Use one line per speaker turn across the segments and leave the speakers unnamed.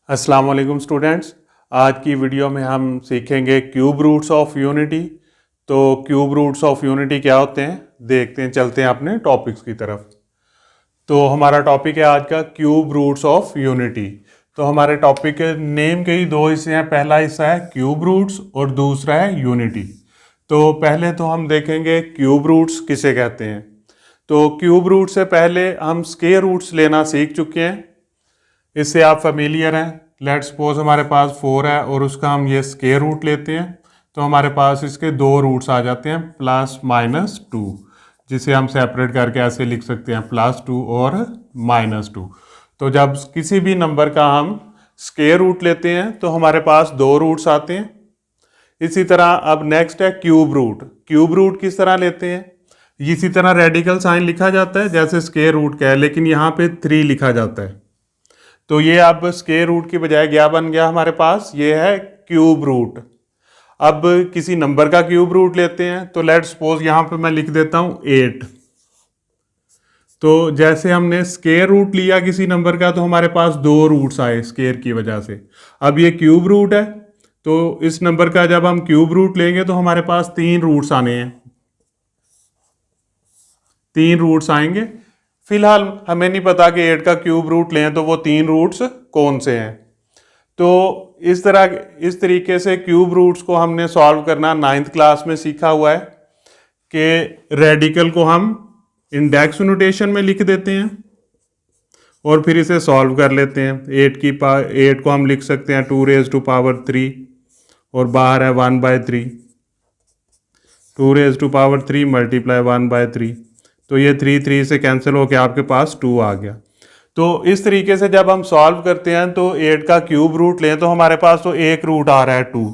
अस्सलाम वालेकुम स्टूडेंट्स। आज की वीडियो में हम सीखेंगे क्यूब रूट्स ऑफ यूनिटी। तो क्यूब रूट्स ऑफ यूनिटी क्या होते हैं देखते हैं, चलते हैं अपने टॉपिक्स की तरफ। तो हमारा टॉपिक है आज का क्यूब रूट्स ऑफ यूनिटी। तो हमारे टॉपिक के नेम के ही दो हिस्से हैं, पहला हिस्सा है क्यूब रूट्स और दूसरा है यूनिटी। तो पहले तो हम देखेंगे क्यूब रूट्स किसे कहते हैं। तो क्यूब रूट से पहले हम स्क्वायर रूट्स लेना सीख चुके हैं, इससे आप फेमिलियर हैं। लेट सपोज हमारे पास 4 है और उसका हम ये स्क्वायर रूट लेते हैं, तो हमारे पास इसके दो रूट्स आ जाते हैं +-2, जिसे हम सेपरेट करके ऐसे लिख सकते हैं +2 और -2। तो जब किसी भी नंबर का हम स्क्वायर रूट लेते हैं तो हमारे पास दो रूट्स आते हैं। इसी तरह अब नेक्स्ट है क्यूब रूट। क्यूब रूट किस तरह लेते हैं, इसी तरह रेडिकल साइन लिखा जाता है जैसे स्क्वायर रूट का है, लेकिन यहाँ पे 3 लिखा जाता है। तो ये अब स्क्वायर रूट की बजाय क्या बन गया हमारे पास, ये है क्यूब रूट। अब किसी नंबर का क्यूब रूट लेते हैं, तो लेट सपोज यहाँ पे मैं लिख देता हूँ 8। तो जैसे हमने स्क्वायर रूट लिया किसी नंबर का तो हमारे पास दो रूट्स आए स्क्वायर की वजह से। अब ये क्यूब रूट है, तो इस नंबर का जब हम क्यूब रूट लेंगे तो हमारे पास 3 रूट्स आने हैं, 3 रूट्स आएंगे। फिलहाल हमें नहीं पता कि 8 का क्यूब रूट लें तो वो 3 रूट्स कौन से हैं। तो इस तरीके से क्यूब रूट्स को हमने सॉल्व करना 9th क्लास में सीखा हुआ है कि रेडिकल को हम इंडेक्स नोटेशन में लिख देते हैं और फिर इसे सॉल्व कर लेते हैं। 8 को हम लिख सकते हैं 2⁻³ और बाहर है 1/3। 2⁻³ मल्टीप्लाई 1/3, तो ये 3 से कैंसिल होकर आपके पास 2 आ गया। तो इस तरीके से जब हम सॉल्व करते हैं तो 8 का क्यूब रूट लें तो हमारे पास तो एक रूट आ रहा है 2,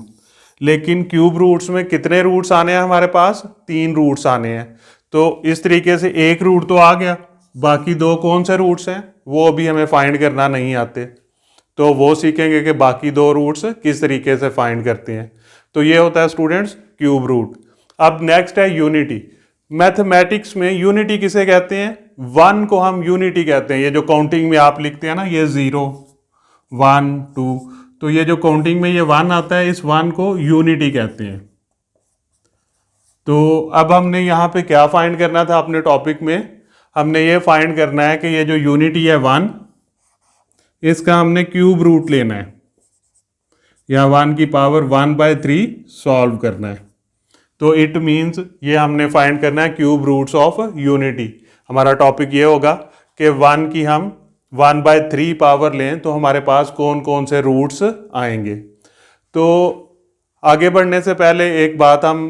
लेकिन क्यूब रूट्स में कितने रूट्स आने हैं हमारे पास, 3 रूट्स आने हैं। तो इस तरीके से एक रूट तो आ गया, बाकी दो कौन से रूट्स हैं वो अभी हमें फाइंड करना नहीं आते, तो वो सीखेंगे कि बाकी दो रूट्स किस तरीके से फाइंड करते हैं। तो ये होता है स्टूडेंट्स क्यूब रूट। अब नेक्स्ट है यूनिटी। मैथमेटिक्स में यूनिटी किसे कहते हैं, 1 को हम यूनिटी कहते हैं। ये जो काउंटिंग में आप लिखते हैं ना, ये 0 1 2, तो ये जो काउंटिंग में ये 1 आता है, इस 1 को यूनिटी कहते हैं। तो अब हमने यहाँ पे क्या फाइंड करना था अपने टॉपिक में, हमने ये फाइंड करना है कि ये जो यूनिटी है 1, इसका हमने क्यूब रूट लेना है या 1 की पावर 1/3 सॉल्व करना है। तो इट मीन्स ये हमने फाइंड करना है क्यूब रूट्स ऑफ यूनिटी। हमारा टॉपिक ये होगा कि 1 की हम 1/3 पावर लें तो हमारे पास कौन कौन से रूट्स आएंगे। तो आगे बढ़ने से पहले एक बात हम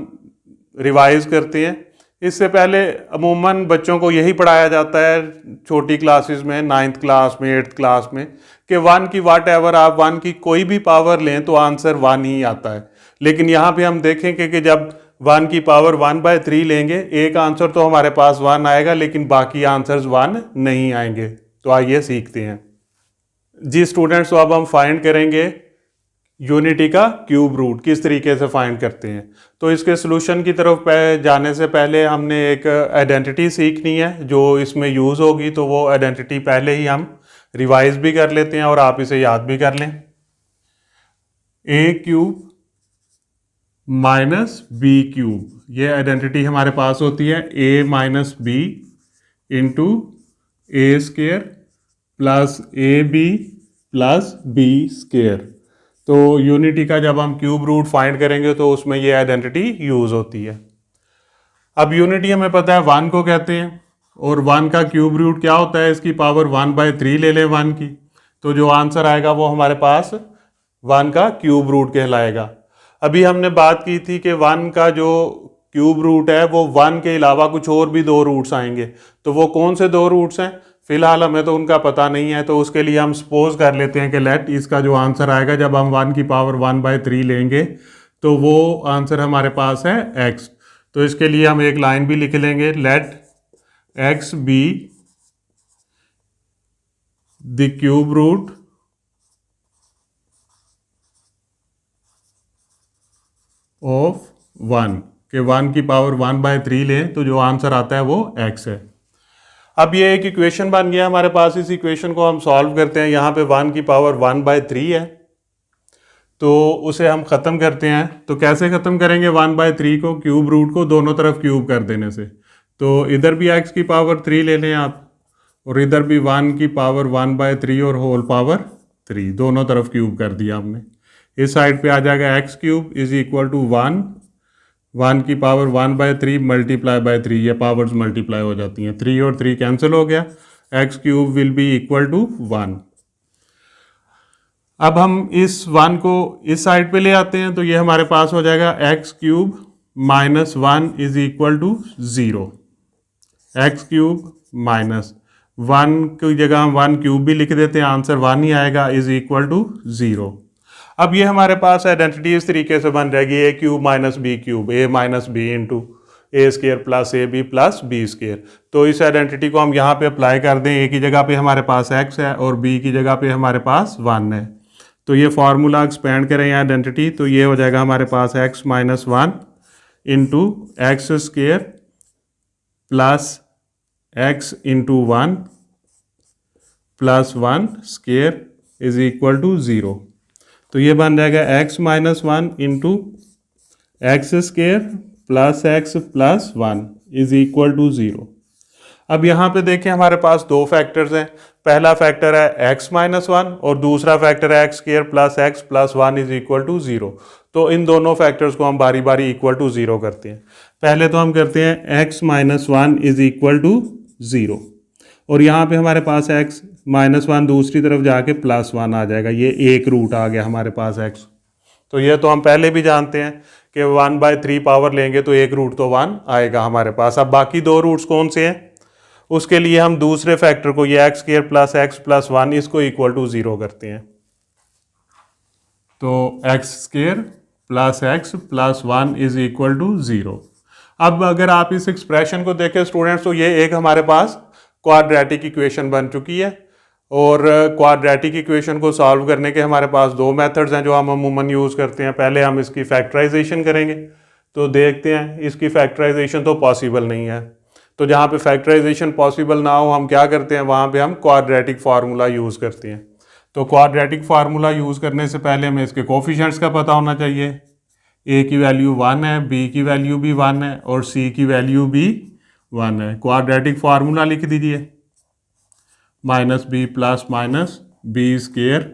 रिवाइज करते हैं। इससे पहले अमूमन बच्चों को यही पढ़ाया जाता है छोटी क्लासेस में, 9th क्लास में, 8th क्लास में, कि 1 की वाट एवर आप 1 की कोई भी पावर लें तो आंसर 1 ही आता है। लेकिन यहाँ पे हम देखेंगे कि जब 1 की पावर 1/3 लेंगे, एक आंसर तो हमारे पास 1 आएगा लेकिन बाकी आंसर्स 1 नहीं आएंगे। तो आइए सीखते हैं जी स्टूडेंट्स। तो अब हम फाइंड करेंगे यूनिटी का क्यूब रूट किस तरीके से फाइंड करते हैं। तो इसके सॉल्यूशन की तरफ जाने से पहले हमने एक आइडेंटिटी सीखनी है जो इसमें यूज़ होगी, तो वो आइडेंटिटी पहले ही हम रिवाइज भी कर लेते हैं और आप इसे याद भी कर लें। a³ - b³, ये आइडेंटिटी हमारे पास होती है a - b into a² plus ab plus b²। तो यूनिटी का जब हम क्यूब रूट फाइंड करेंगे तो उसमें ये आइडेंटिटी यूज होती है। अब यूनिटी हमें पता है 1 को कहते हैं और 1 का क्यूब रूट क्या होता है, इसकी पावर 1/3 ले लें 1 की, तो जो आंसर आएगा वो हमारे पास 1 का क्यूब रूट कहलाएगा। अभी हमने बात की थी कि 1 का जो क्यूब रूट है वो 1 के अलावा कुछ और भी दो रूट्स आएंगे, तो वो कौन से दो रूट्स हैं फिलहाल हमें तो उनका पता नहीं है। तो उसके लिए हम सपोज कर लेते हैं कि लेट इसका जो आंसर आएगा जब हम 1 की पावर 1/3 लेंगे तो वो आंसर हमारे पास है x। तो इसके लिए हम एक लाइन भी लिख लेंगे, let x be the cube root of 1, के 1 की पावर 1/3 लें तो जो आंसर आता है वो x है। अब ये एक इक्वेशन बन गया हमारे पास। इस इक्वेशन को हम सॉल्व करते हैं। यहाँ पे 1 की पावर 1/3 है, तो उसे हम ख़त्म करते हैं। तो कैसे ख़त्म करेंगे 1/3 को? क्यूब रूट को दोनों तरफ क्यूब कर देने से। तो इधर भी x की पावर 3 ले लें आप, और इधर भी 1 की पावर 1/3 और होल पावर 3, दोनों तरफ क्यूब कर दिया हमने। इस साइड पे आ जाएगा x cube is equal to 1 की पावर 1/3 मल्टीप्लाई बाय 3, ये पावर्स मल्टीप्लाई हो जाती हैं, 3 और 3 कैंसिल हो गया, x cube will be equal to 1। अब हम इस 1 को इस साइड पे ले आते हैं, तो ये हमारे पास हो जाएगा x cube minus 1 is equal to 0। X cube minus 1 की जगह हम 1 क्यूब भी लिख देते हैं, आंसर 1 ही आएगा, इज इक्वल टू 0। अब ये हमारे पास आइडेंटिटी इस तरीके से बन जाएगी A cube minus B cube, A minus B into A square plus A B plus B square. तो इस आइडेंटिटी को हम यहाँ पे अप्लाई कर दें। ए की जगह पे हमारे पास x है और b की जगह पे हमारे पास 1 है। तो ये फार्मूला एक्सपेंड करें आइडेंटिटी, तो ये हो जाएगा हमारे पास x minus 1 into x square plus x into 1 plus 1 square is equal to 0। तो ये बन जाएगा x minus 1 into x square plus x plus 1 is equal to 0। अब यहाँ पे देखें हमारे पास दो फैक्टर्स हैं। पहला फैक्टर है x माइनस 1 और दूसरा फैक्टर है x square plus x plus 1 is equal to 0। तो इन दोनों फैक्टर्स को हम बारी बारी इक्वल टू 0 करते हैं। पहले तो हम करते हैं x minus 1 is equal to 0, और यहाँ पे हमारे पास x माइनस 1 दूसरी तरफ जाके प्लस 1 आ जाएगा, ये एक रूट आ गया हमारे पास x। तो ये तो हम पहले भी जानते हैं कि 1/3 पावर लेंगे तो एक रूट तो 1 आएगा हमारे पास। अब बाकी दो रूट्स कौन से हैं, उसके लिए हम दूसरे फैक्टर को, ये x square plus x plus 1, इसको इक्वल टू 0 करते हैं। तो x square plus x plus 1 is equal to 0। अब अगर आप इस एक्सप्रेशन को देखें स्टूडेंट्स, तो ये एक हमारे पास क्वाड्रेटिक इक्वेशन बन चुकी है, और क्वाड्रेटिक इक्वेशन को सॉल्व करने के हमारे पास दो मेथड्स हैं जो हम अमूमन यूज़ करते हैं। पहले हम इसकी फैक्टराइजेशन करेंगे, तो देखते हैं इसकी फैक्टराइजेशन तो पॉसिबल नहीं है। तो जहाँ पे फैक्टराइजेशन पॉसिबल ना हो, हम क्या करते हैं, वहाँ पे हम क्वाड्रेटिक फार्मूला यूज़ करते हैं। तो क्वाड्रेटिक फार्मूला यूज़ करने से पहले हमें इसके कोफिशिएंट्स का पता होना चाहिए। a की वैल्यू 1 है, b की वैल्यू भी 1 है और c की वैल्यू भी 1 है। क्वाड्रेटिक फार्मूला लिख दीजिए, minus b plus minus b square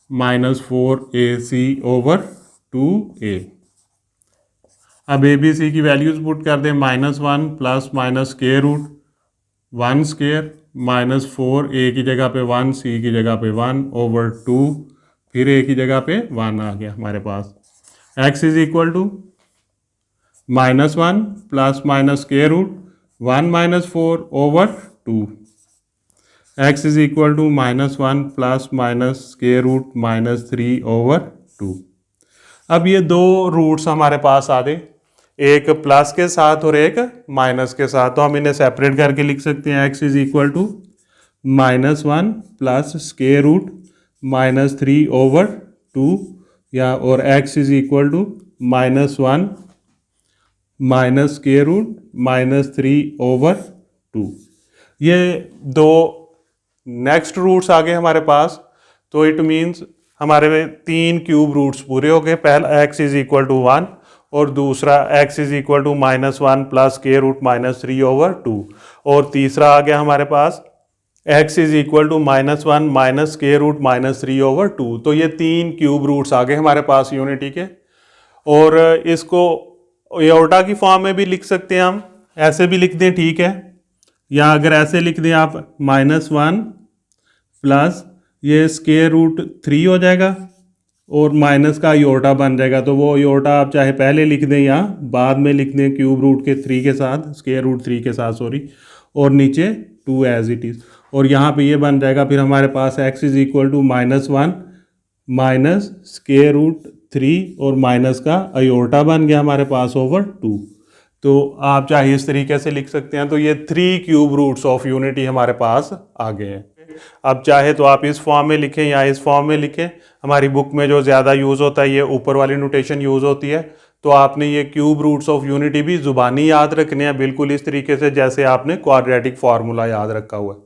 minus 4ac over 2a। अब ए बी सी की वैल्यूज पुट कर दें, -1 plus minus square root 1 square minus 4, a की जगह पे 1, सी की जगह पे 1 ओवर 2, फिर ए की जगह पे 1 आ गया हमारे पास। x is equal to -1 plus minus square root 1 minus 4 over 2, x is equal to -1 plus minus square root -3 over 2। अब ये दो रूट्स हमारे पास आ गए, एक प्लस के साथ और एक माइनस के साथ, तो हम इन्हें सेपरेट करके लिख सकते हैं। x is equal to -1 plus square root -3 over 2, या और x is equal to -1 minus square root -3 over 2। ये दो नेक्स्ट रूट्स आ गए हमारे पास, तो इट मीन्स हमारे में 3 क्यूब रूट्स पूरे हो गए। पहला x इज इक्वल टू 1 और दूसरा x is equal to -1 plus square root -3 over 2, और तीसरा आ गया हमारे पास x is equal to -1 minus square root -3 over 2। तो ये 3 क्यूब रूट्स आ गए हमारे पास यूनिटी के, और इसको एओर्टा की फॉर्म में भी लिख सकते हैं हम, ऐसे भी लिख दें, ठीक है, या अगर ऐसे लिख दें आप -1 प्लस ये स्क्वायर रूट 3 हो जाएगा और माइनस का आयोटा बन जाएगा। तो वो आयोटा आप चाहे पहले लिख दें या बाद में लिख दें क्यूब रूट के 3 के साथ, स्क्वायर रूट 3 के साथ सॉरी, और नीचे 2 एज इट इज़, और यहाँ पे ये बन जाएगा। फिर हमारे पास x is equal to -1 minus square root 3 और माइनस का आयोटा बन गया हमारे पास ओवर 2। तो आप चाहे इस तरीके से लिख सकते हैं। तो ये 3 क्यूब रूट्स ऑफ यूनिटी हमारे पास आ गए हैं। अब चाहे तो आप इस फॉर्म में लिखें या इस फॉर्म में लिखें, हमारी बुक में जो ज़्यादा यूज़ होता है ये ऊपर वाली नोटेशन यूज़ होती है, तो आपने ये क्यूब रूट्स ऑफ यूनिटी भी जुबानी याद रखने हैं, बिल्कुल इस तरीके से जैसे आपने क्वाड्रेटिक फार्मूला याद रखा हुआ है।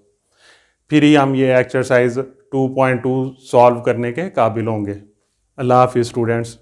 फिर ही हम ये एक्सरसाइज 2.2 सॉल्व करने के काबिल होंगे। अल्लाह हाफिज़ स्टूडेंट्स।